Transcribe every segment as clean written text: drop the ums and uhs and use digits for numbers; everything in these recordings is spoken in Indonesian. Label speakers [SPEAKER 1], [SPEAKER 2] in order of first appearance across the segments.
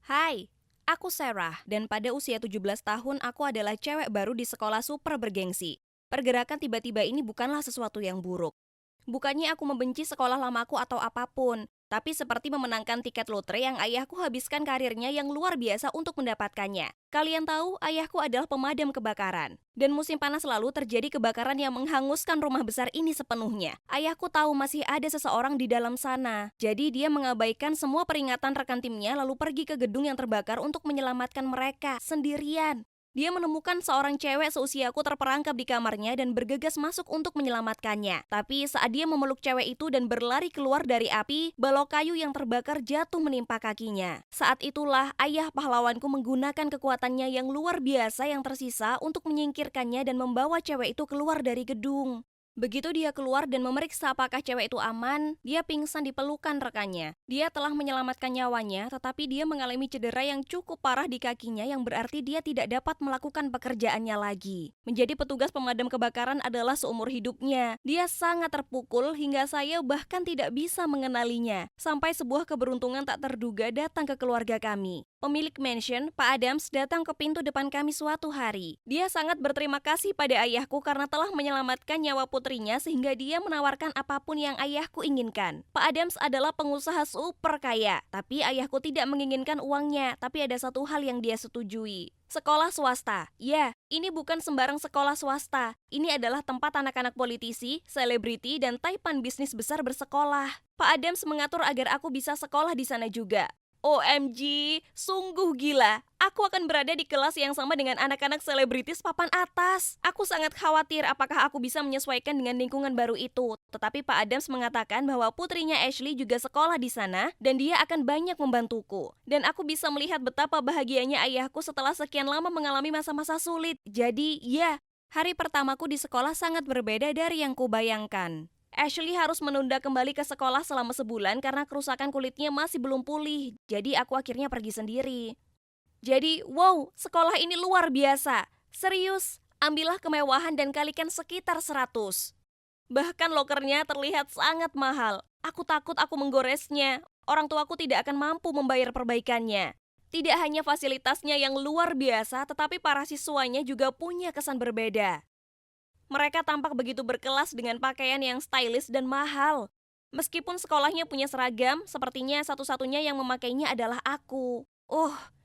[SPEAKER 1] Hai, aku Sarah dan pada usia 17 tahun aku adalah cewek baru di sekolah super bergengsi. Pergerakan tiba-tiba ini bukanlah sesuatu yang buruk. Bukannya aku membenci sekolah lamaku atau apapun, tapi seperti memenangkan tiket lotre yang ayahku habiskan karirnya yang luar biasa untuk mendapatkannya. Kalian tahu, ayahku adalah pemadam kebakaran. Dan musim panas lalu terjadi kebakaran yang menghanguskan rumah besar ini sepenuhnya. Ayahku tahu masih ada seseorang di dalam sana. Jadi dia mengabaikan semua peringatan rekan timnya lalu pergi ke gedung yang terbakar untuk menyelamatkan mereka sendirian. Dia menemukan seorang cewek seusiaku terperangkap di kamarnya dan bergegas masuk untuk menyelamatkannya. Tapi saat dia memeluk cewek itu dan berlari keluar dari api, balok kayu yang terbakar jatuh menimpa kakinya. Saat itulah ayah pahlawanku menggunakan kekuatannya yang luar biasa yang tersisa untuk menyingkirkannya dan membawa cewek itu keluar dari gedung. Begitu dia keluar dan memeriksa apakah cewek itu aman, dia pingsan di pelukan rekannya. Dia telah menyelamatkan nyawanya, tetapi dia mengalami cedera yang cukup parah di kakinya yang berarti dia tidak dapat melakukan pekerjaannya lagi. Menjadi petugas pemadam kebakaran adalah seumur hidupnya. Dia sangat terpukul hingga saya bahkan tidak bisa mengenalinya. Sampai sebuah keberuntungan tak terduga datang ke keluarga kami. Pemilik mansion, Pak Adams, datang ke pintu depan kami suatu hari. Dia sangat berterima kasih pada ayahku karena telah menyelamatkan nyawa putrinya sehingga dia menawarkan apapun yang ayahku inginkan. Pak Adams adalah pengusaha super kaya, tapi ayahku tidak menginginkan uangnya, tapi ada satu hal yang dia setujui. Sekolah swasta. Ya, ini bukan sembarang sekolah swasta. Ini adalah tempat anak-anak politisi, selebriti, dan taipan bisnis besar bersekolah. Pak Adams mengatur agar aku bisa sekolah di sana juga. OMG, sungguh gila. Aku akan berada di kelas yang sama dengan anak-anak selebritis papan atas. Aku sangat khawatir apakah aku bisa menyesuaikan dengan lingkungan baru itu. Tetapi Pak Adams mengatakan bahwa putrinya Ashley juga sekolah di sana dan dia akan banyak membantuku. Dan aku bisa melihat betapa bahagianya ayahku setelah sekian lama mengalami masa-masa sulit. Jadi, ya, hari pertamaku di sekolah sangat berbeda dari yang kubayangkan. Ashley harus menunda kembali ke sekolah selama sebulan karena kerusakan kulitnya masih belum pulih. Jadi aku akhirnya pergi sendiri. Jadi, wow, sekolah ini luar biasa. Serius, ambillah kemewahan dan kalikan sekitar 100. Bahkan lokernya terlihat sangat mahal. Aku takut aku menggoresnya. Orang tuaku tidak akan mampu membayar perbaikannya. Tidak hanya fasilitasnya yang luar biasa, tetapi para siswanya juga punya kesan berbeda. Mereka tampak begitu berkelas dengan pakaian yang stylish dan mahal. Meskipun sekolahnya punya seragam, sepertinya satu-satunya yang memakainya adalah aku.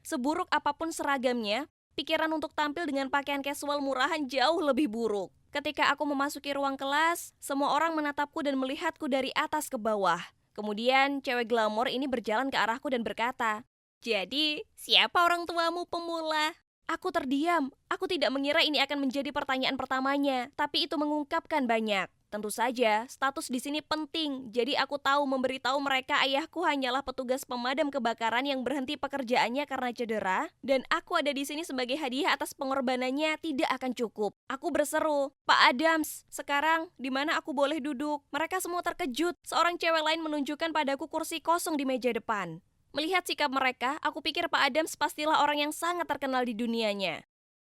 [SPEAKER 1] Seburuk apapun seragamnya, pikiran untuk tampil dengan pakaian casual murahan jauh lebih buruk. Ketika aku memasuki ruang kelas, semua orang menatapku dan melihatku dari atas ke bawah. Kemudian, cewek glamor ini berjalan ke arahku dan berkata, "Jadi, siapa orang tuamu, pemula?" Aku terdiam. Aku tidak mengira ini akan menjadi pertanyaan pertamanya, tapi itu mengungkapkan banyak. Tentu saja, status di sini penting. Jadi aku tahu memberitahu mereka ayahku hanyalah petugas pemadam kebakaran yang berhenti pekerjaannya karena cedera, dan aku ada di sini sebagai hadiah atas pengorbanannya tidak akan cukup. Aku berseru, "Pak Adams, sekarang di mana aku boleh duduk?" Mereka semua terkejut. Seorang cewek lain menunjukkan padaku kursi kosong di meja depan. Melihat sikap mereka, aku pikir Pak Adams pastilah orang yang sangat terkenal di dunianya.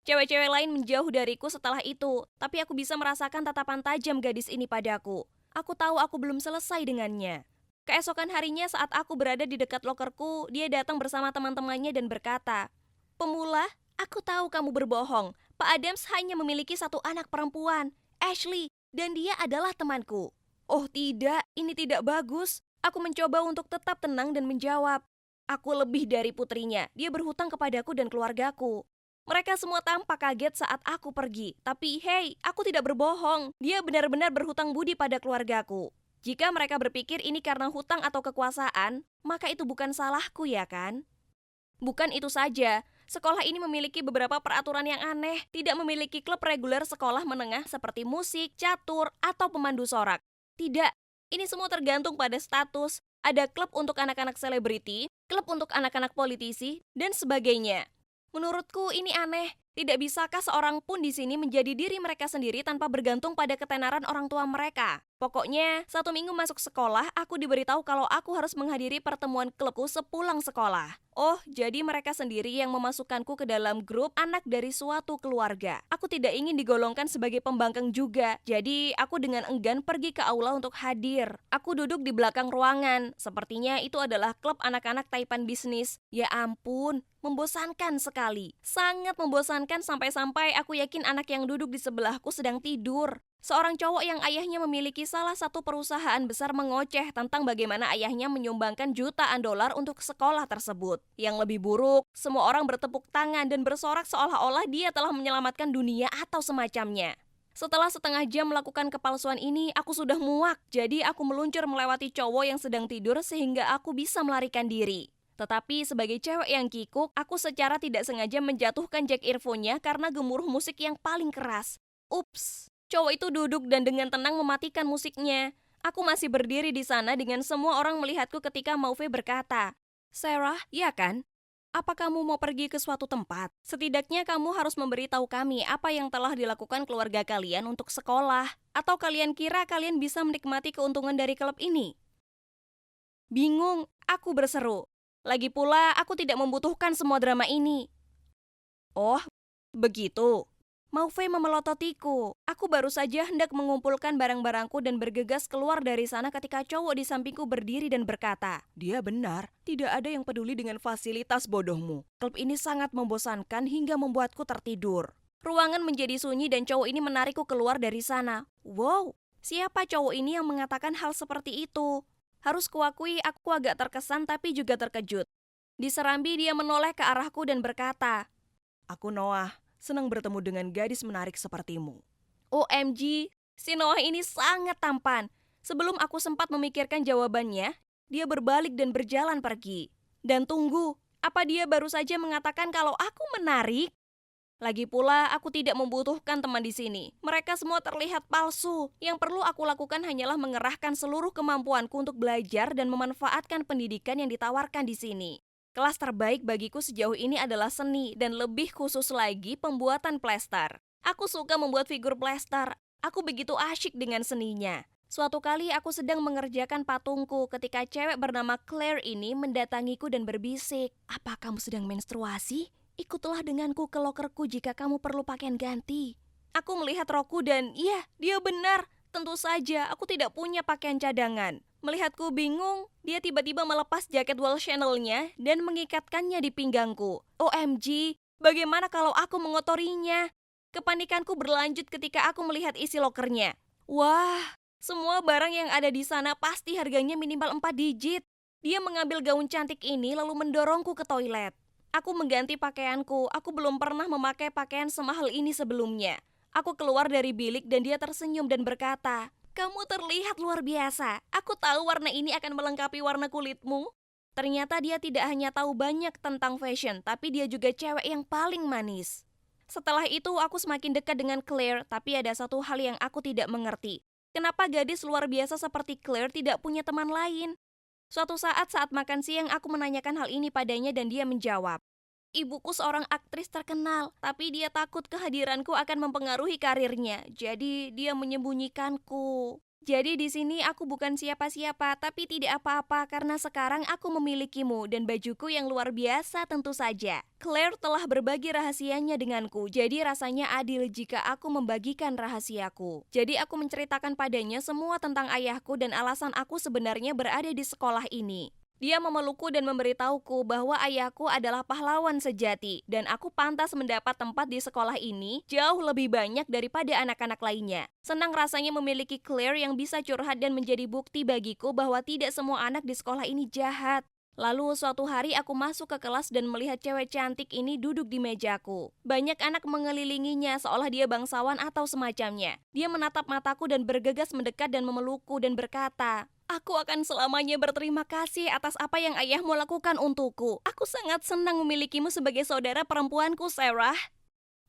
[SPEAKER 1] Cewek-cewek lain menjauh dariku setelah itu, tapi aku bisa merasakan tatapan tajam gadis ini padaku. Aku tahu aku belum selesai dengannya. Keesokan harinya saat aku berada di dekat lokerku, dia datang bersama teman-temannya dan berkata, "Pemula, aku tahu kamu berbohong. Pak Adams hanya memiliki satu anak perempuan, Ashley, dan dia adalah temanku." Oh tidak, ini tidak bagus. Aku mencoba untuk tetap tenang dan menjawab, "Aku lebih dari putrinya. Dia berhutang kepadaku dan keluargaku." Mereka semua tampak kaget saat aku pergi. Tapi hey, aku tidak berbohong. Dia benar-benar berhutang budi pada keluargaku. Jika mereka berpikir ini karena hutang atau kekuasaan, maka itu bukan salahku ya kan? Bukan itu saja, sekolah ini memiliki beberapa peraturan yang aneh, tidak memiliki klub reguler sekolah menengah seperti musik, catur, atau pemandu sorak. Tidak, ini semua tergantung pada status. Ada klub untuk anak-anak selebriti, klub untuk anak-anak politisi, dan sebagainya. Menurutku ini aneh. Tidak bisakah seorang pun di sini menjadi diri mereka sendiri tanpa bergantung pada ketenaran orang tua mereka? Pokoknya, 1 minggu masuk sekolah, aku diberitahu kalau aku harus menghadiri pertemuan klubku sepulang sekolah. Oh, jadi mereka sendiri yang memasukkanku ke dalam grup anak dari suatu keluarga. Aku tidak ingin digolongkan sebagai pembangkang juga. Jadi, aku dengan enggan pergi ke aula untuk hadir. Aku duduk di belakang ruangan. Sepertinya itu adalah klub anak-anak taipan bisnis. Ya ampun, membosankan sekali. Sangat membosankan sampai-sampai aku yakin anak yang duduk di sebelahku sedang tidur. Seorang cowok yang ayahnya memiliki salah satu perusahaan besar mengoceh tentang bagaimana ayahnya menyumbangkan jutaan dolar untuk sekolah tersebut. Yang lebih buruk, semua orang bertepuk tangan dan bersorak seolah-olah dia telah menyelamatkan dunia atau semacamnya. Setelah setengah jam melakukan kepalsuan ini, aku sudah muak. Jadi aku meluncur melewati cowok yang sedang tidur sehingga aku bisa melarikan diri. Tetapi sebagai cewek yang kikuk, aku secara tidak sengaja menjatuhkan jack earphone-nya karena gemuruh musik yang paling keras. Ups! Cowok itu duduk dan dengan tenang mematikan musiknya. Aku masih berdiri di sana dengan semua orang melihatku ketika Mauve berkata, "Sarah, ya kan? Apa kamu mau pergi ke suatu tempat? Setidaknya kamu harus memberitahu kami apa yang telah dilakukan keluarga kalian untuk sekolah. Atau kalian kira kalian bisa menikmati keuntungan dari klub ini?" Bingung, aku berseru. Lagi pula, aku tidak membutuhkan semua drama ini. Oh, begitu. Mauve memelototiku. Aku baru saja hendak mengumpulkan barang-barangku dan bergegas keluar dari sana ketika cowok di sampingku berdiri dan berkata, "Dia benar, tidak ada yang peduli dengan fasilitas bodohmu. Klub ini sangat membosankan hingga membuatku tertidur." Ruangan menjadi sunyi dan cowok ini menarikku keluar dari sana. Wow, siapa cowok ini yang mengatakan hal seperti itu? Harus kuakui aku agak terkesan tapi juga terkejut. Di serambi dia menoleh ke arahku dan berkata, "Aku Noah. Senang bertemu dengan gadis menarik sepertimu." OMG, si Noah ini sangat tampan. Sebelum aku sempat memikirkan jawabannya, dia berbalik dan berjalan pergi. Dan tunggu, apa dia baru saja mengatakan kalau aku menarik? Lagi pula, aku tidak membutuhkan teman di sini. Mereka semua terlihat palsu. Yang perlu aku lakukan hanyalah mengerahkan seluruh kemampuanku untuk belajar dan memanfaatkan pendidikan yang ditawarkan di sini. Kelas terbaik bagiku sejauh ini adalah seni dan lebih khusus lagi pembuatan plester. Aku suka membuat figur plester. Aku begitu asyik dengan seninya. Suatu kali aku sedang mengerjakan patungku ketika cewek bernama Claire ini mendatangiku dan berbisik, "Apa kamu sedang menstruasi? Ikutlah denganku ke lokerku jika kamu perlu pakaian ganti." Aku melihat rokku dan iya, dia benar. Tentu saja aku tidak punya pakaian cadangan. Melihatku bingung, dia tiba-tiba melepas jaket wall Chanel-nya dan mengikatkannya di pinggangku. OMG, bagaimana kalau aku mengotorinya? Kepanikanku berlanjut ketika aku melihat isi lokernya. Wah, semua barang yang ada di sana pasti harganya minimal 4 digit. Dia mengambil gaun cantik ini lalu mendorongku ke toilet. Aku mengganti pakaianku, aku belum pernah memakai pakaian semahal ini sebelumnya. Aku keluar dari bilik dan dia tersenyum dan berkata, "Kamu terlihat luar biasa. Aku tahu warna ini akan melengkapi warna kulitmu." Ternyata dia tidak hanya tahu banyak tentang fashion, tapi dia juga cewek yang paling manis. Setelah itu aku semakin dekat dengan Claire, tapi ada satu hal yang aku tidak mengerti. Kenapa gadis luar biasa seperti Claire tidak punya teman lain? Suatu saat makan siang aku menanyakan hal ini padanya dan dia menjawab, "Ibuku seorang aktris terkenal, tapi dia takut kehadiranku akan mempengaruhi karirnya, jadi dia menyembunyikanku. Jadi di sini aku bukan siapa-siapa, tapi tidak apa-apa karena sekarang aku memilikimu dan bajuku yang luar biasa tentu saja." Claire telah berbagi rahasianya denganku, jadi rasanya adil jika aku membagikan rahasiaku. Jadi aku menceritakan padanya semua tentang ayahku dan alasan aku sebenarnya berada di sekolah ini. Dia memelukku dan memberitahuku bahwa ayahku adalah pahlawan sejati dan aku pantas mendapat tempat di sekolah ini jauh lebih banyak daripada anak-anak lainnya. Senang rasanya memiliki Claire yang bisa curhat dan menjadi bukti bagiku bahwa tidak semua anak di sekolah ini jahat. Lalu suatu hari aku masuk ke kelas dan melihat cewek cantik ini duduk di mejaku. Banyak anak mengelilinginya seolah dia bangsawan atau semacamnya. Dia menatap mataku dan bergegas mendekat dan memelukku dan berkata, "Aku akan selamanya berterima kasih atas apa yang ayahmu lakukan untukku. Aku sangat senang memilikimu sebagai saudara perempuanku, Sarah."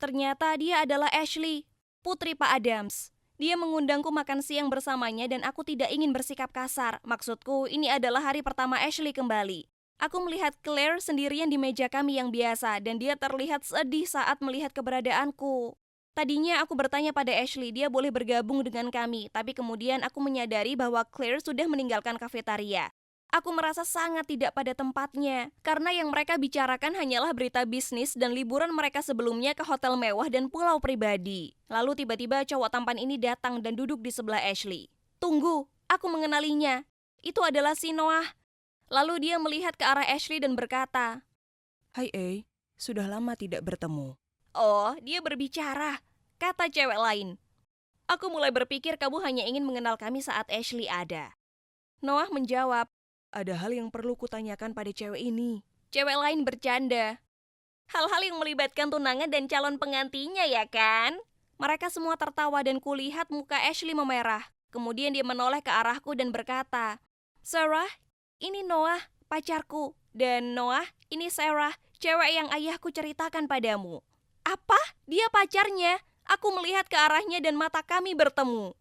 [SPEAKER 1] Ternyata dia adalah Ashley, putri Pak Adams. Dia mengundangku makan siang bersamanya dan aku tidak ingin bersikap kasar. Maksudku, ini adalah hari pertama Ashley kembali. Aku melihat Claire sendirian di meja kami yang biasa dan dia terlihat sedih saat melihat keberadaanku. Tadinya aku bertanya pada Ashley dia boleh bergabung dengan kami, tapi kemudian aku menyadari bahwa Claire sudah meninggalkan kafetaria. Aku merasa sangat tidak pada tempatnya, karena yang mereka bicarakan hanyalah berita bisnis dan liburan mereka sebelumnya ke hotel mewah dan pulau pribadi. Lalu tiba-tiba cowok tampan ini datang dan duduk di sebelah Ashley. Tunggu, aku mengenalinya. Itu adalah si Noah. Lalu dia melihat ke arah Ashley dan berkata,
[SPEAKER 2] Hai sudah lama tidak bertemu.
[SPEAKER 1] "Oh, dia berbicara," kata cewek lain. "Aku mulai berpikir kamu hanya ingin mengenal kami saat Ashley ada." Noah menjawab,
[SPEAKER 2] Ada hal yang perlu kutanyakan pada cewek ini.
[SPEAKER 1] cewek lain bercanda. "Hal-hal yang melibatkan tunangan dan calon pengantinya ya kan?" Mereka semua tertawa dan kulihat muka Ashley memerah. Kemudian dia menoleh ke arahku dan berkata, "Sarah, ini Noah, pacarku. Dan Noah, ini Sarah, cewek yang ayahku ceritakan padamu." "Apa? Dia pacarnya?" Aku melihat ke arahnya dan mata kami bertemu.